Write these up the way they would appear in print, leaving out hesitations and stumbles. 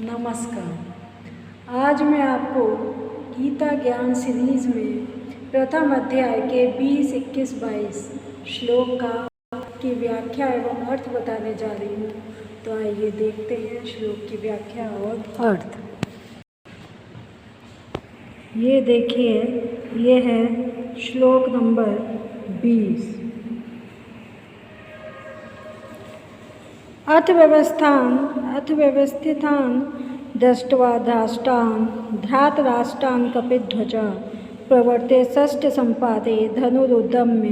नमस्कार। आज मैं आपको गीता ज्ञान सीरीज में प्रथम अध्याय के 20, 21, 22 श्लोक की व्याख्या एवं अर्थ बताने जा रही हूँ। तो आइए देखते हैं श्लोक की व्याख्या और अर्थ। ये देखिए, ये है श्लोक नंबर 20। अर्थव्यवस्थितान् दृष्ट्वा धाष्टान् धृतराष्ट्रान् कपिध्वजा प्रवर्ते षष्ठ संपादे धनुरुद्यम्य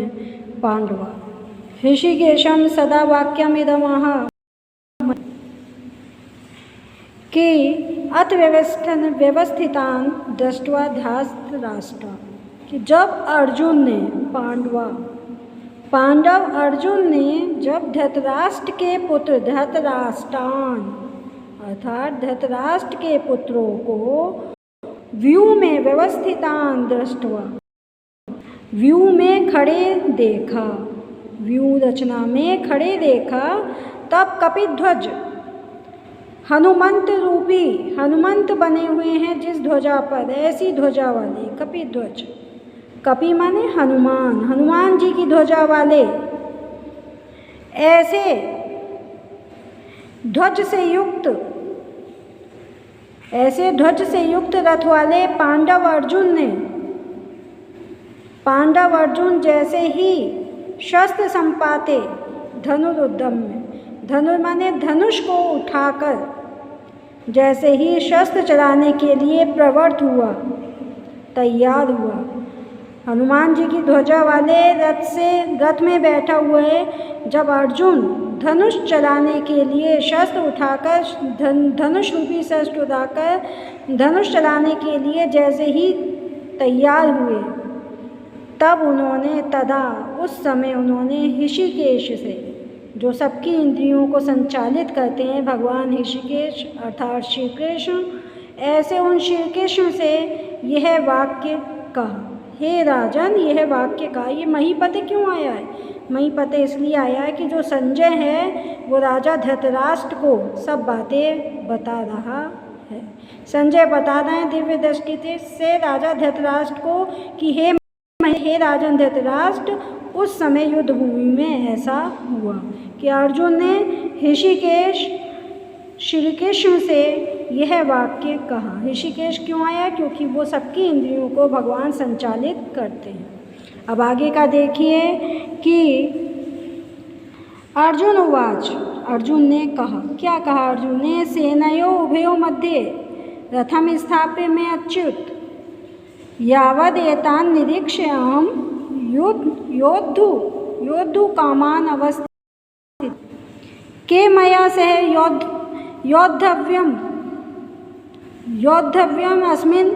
पांडवा। ऋषिकेशं सदा वाक्यमिदमः कि अर्थव्यवस्थितान् दृष्ट्वा धृतराष्ट्रान्, कि जब अर्जुन ने पांडव अर्जुन ने जब धृतराष्ट्र के पुत्र धृतराष्ट्रान अर्थात धृतराष्ट्र के पुत्रों को व्यूह में व्यवस्थितान दृष्टवा, व्यूह में खड़े देखा, व्यूह रचना में खड़े देखा, तब कपिध्वज हनुमंत रूपी, हनुमंत बने हुए हैं जिस ध्वजा पर, ऐसी ध्वजा वाले कपिध्वज, कपि माने हनुमान, हनुमान जी की ध्वजा वाले, ऐसे ध्वज से युक्त रथ वाले पांडव अर्जुन जैसे ही शस्त्र संपाते धनुरुद्यम्य, धनुर माने धनुष को उठाकर, जैसे ही शस्त्र चलाने के लिए प्रवृत्त हुआ, तैयार हुआ। हनुमान जी की ध्वजा वाले रथ में बैठा हुआ है। जब अर्जुन धनुष चलाने के लिए शस्त्र उठाकर, धनुष रूपी शस्त्र उठाकर धनुष चलाने के लिए जैसे ही तैयार हुए, तब उस समय उन्होंने ऋषिकेश से, जो सबकी इंद्रियों को संचालित करते हैं, भगवान ऋषिकेश अर्थात श्री कृष्ण, ऐसे उन श्री कृष्ण से यह वाक्य कहा। हे राजन, यह वाक्य का, ये महीपते क्यों आया है? महीपते इसलिए आया है कि जो संजय है वो राजा धृतराष्ट्र को सब बातें बता रहा है। संजय बता रहे हैं दिव्य दृष्टि से राजा धृतराष्ट्र को कि हे राजन धृतराष्ट्र, उस समय युद्ध भूमि में ऐसा हुआ कि अर्जुन ने ऋषिकेश श्री कृष्ण से यह वाक्य कहा। ऋषिकेश क्यों आया? क्योंकि वो सबकी इंद्रियों को भगवान संचालित करते हैं। अब आगे का देखिए कि अर्जुन उवाच, अर्जुन ने कहा, क्या कहा अर्जुन ने? सेनयो उभयो मध्ये रथम स्थाप्य में अच्युत यावद एतान निरीक्ष्य अहम योद्धु कामान अवस्थित के मया सह योद्धव्यम अस्मिन्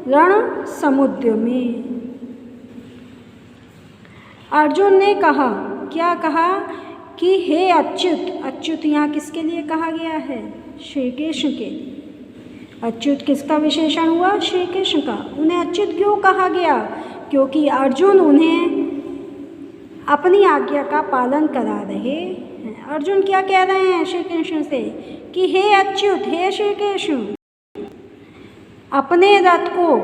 रण समुद्र में। अर्जुन ने कहा, क्या कहा? कि हे अच्युत, अच्युत यहाँ किसके लिए कहा गया है? श्री कृष्ण के लिए। अच्युत किसका विशेषण हुआ? श्री कृष्ण का। उन्हें अच्युत क्यों कहा गया? क्योंकि अर्जुन उन्हें अपनी आज्ञा का पालन करा रहे हैं। अर्जुन क्या कह रहे हैं श्री कृष्ण से कि हे अच्युत, हे श्री कृष्ण, अपने रथ को,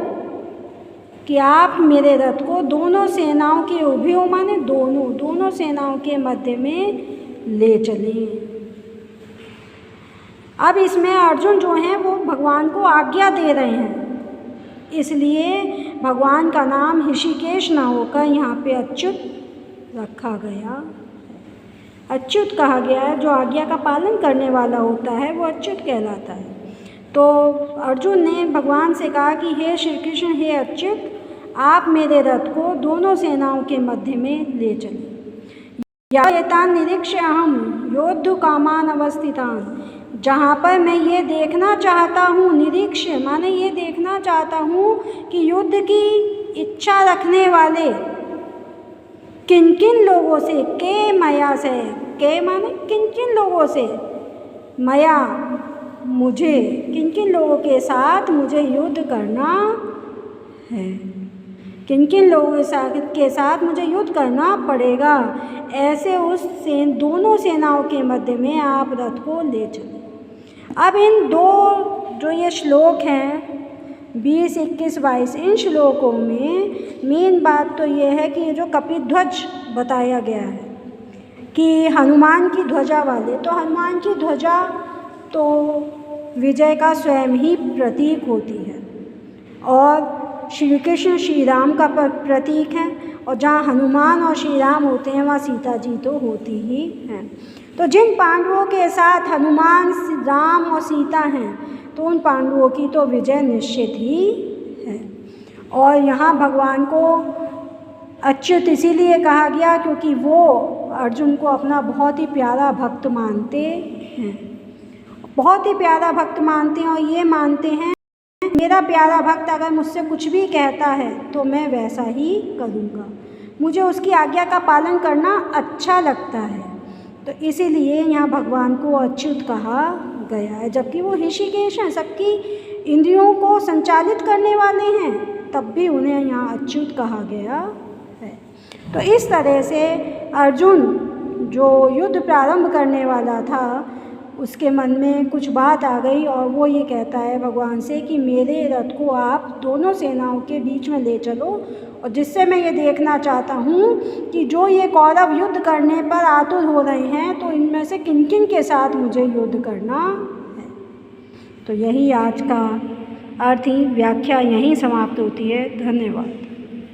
कि आप मेरे रथ को दोनों सेनाओं के उभयो माने दोनों सेनाओं के मध्य में ले चलें। अब इसमें अर्जुन जो हैं वो भगवान को आज्ञा दे रहे हैं, इसलिए भगवान का नाम ऋषिकेश ना होकर यहाँ पे अच्युत रखा गया। अच्युत कहा गया है, जो आज्ञा का पालन करने वाला होता है वो अच्युत कहलाता है। तो अर्जुन ने भगवान से कहा कि हे श्री कृष्ण, हे अच्युत, आप मेरे रथ को दोनों सेनाओं के मध्य में ले चलें। या एतान निरीक्ष्य अहम योद्धु कामान अवस्थितान, जहाँ पर मैं ये देखना चाहता हूँ, निरीक्ष्य माने ये देखना चाहता हूँ कि युद्ध की इच्छा रखने वाले किन किन लोगों से, के मया से, के माने किन किन लोगों से, मया मुझे, किन किन लोगों के साथ मुझे युद्ध करना है, किन किन लोगों के साथ मुझे युद्ध करना पड़ेगा, ऐसे उस दोनों सेनाओं के मध्य में आप रथ को ले चलें। अब इन दो जो ये श्लोक हैं 20, 21, 22, इन श्लोकों में मेन बात तो ये है कि ये जो कपिध्वज बताया गया है कि हनुमान की ध्वजा वाले, तो हनुमान की ध्वजा तो विजय का स्वयं ही प्रतीक होती है और श्री कृष्ण श्री राम का प्रतीक है, और जहाँ हनुमान और श्री राम होते हैं वहाँ सीता जी तो होती ही हैं। तो जिन पांडवों के साथ हनुमान, राम और सीता हैं तो उन पांडवों की तो विजय निश्चित ही है। और यहाँ भगवान को अच्युत इसीलिए कहा गया क्योंकि वो अर्जुन को अपना बहुत ही प्यारा भक्त मानते हैं, बहुत ही प्यारा भक्त मानते हैं और ये मानते हैं मेरा प्यारा भक्त अगर मुझसे कुछ भी कहता है तो मैं वैसा ही करूँगा, मुझे उसकी आज्ञा का पालन करना अच्छा लगता है। तो इसीलिए यहाँ भगवान को अच्युत कहा गया है, जबकि वो ऋषिकेश हैं, सबकी इंद्रियों को संचालित करने वाले हैं, तब भी उन्हें यहाँ अच्युत कहा गया है। तो इस तरह से अर्जुन जो युद्ध प्रारंभ करने वाला था उसके मन में कुछ बात आ गई और वो ये कहता है भगवान से कि मेरे रथ को आप दोनों सेनाओं के बीच में ले चलो, और जिससे मैं ये देखना चाहता हूँ कि जो ये कौरव युद्ध करने पर आतुर हो रहे हैं तो इनमें से किन किन के साथ मुझे युद्ध करना है। तो यही आज का अर्थ ही व्याख्या यहीं समाप्त होती है। धन्यवाद।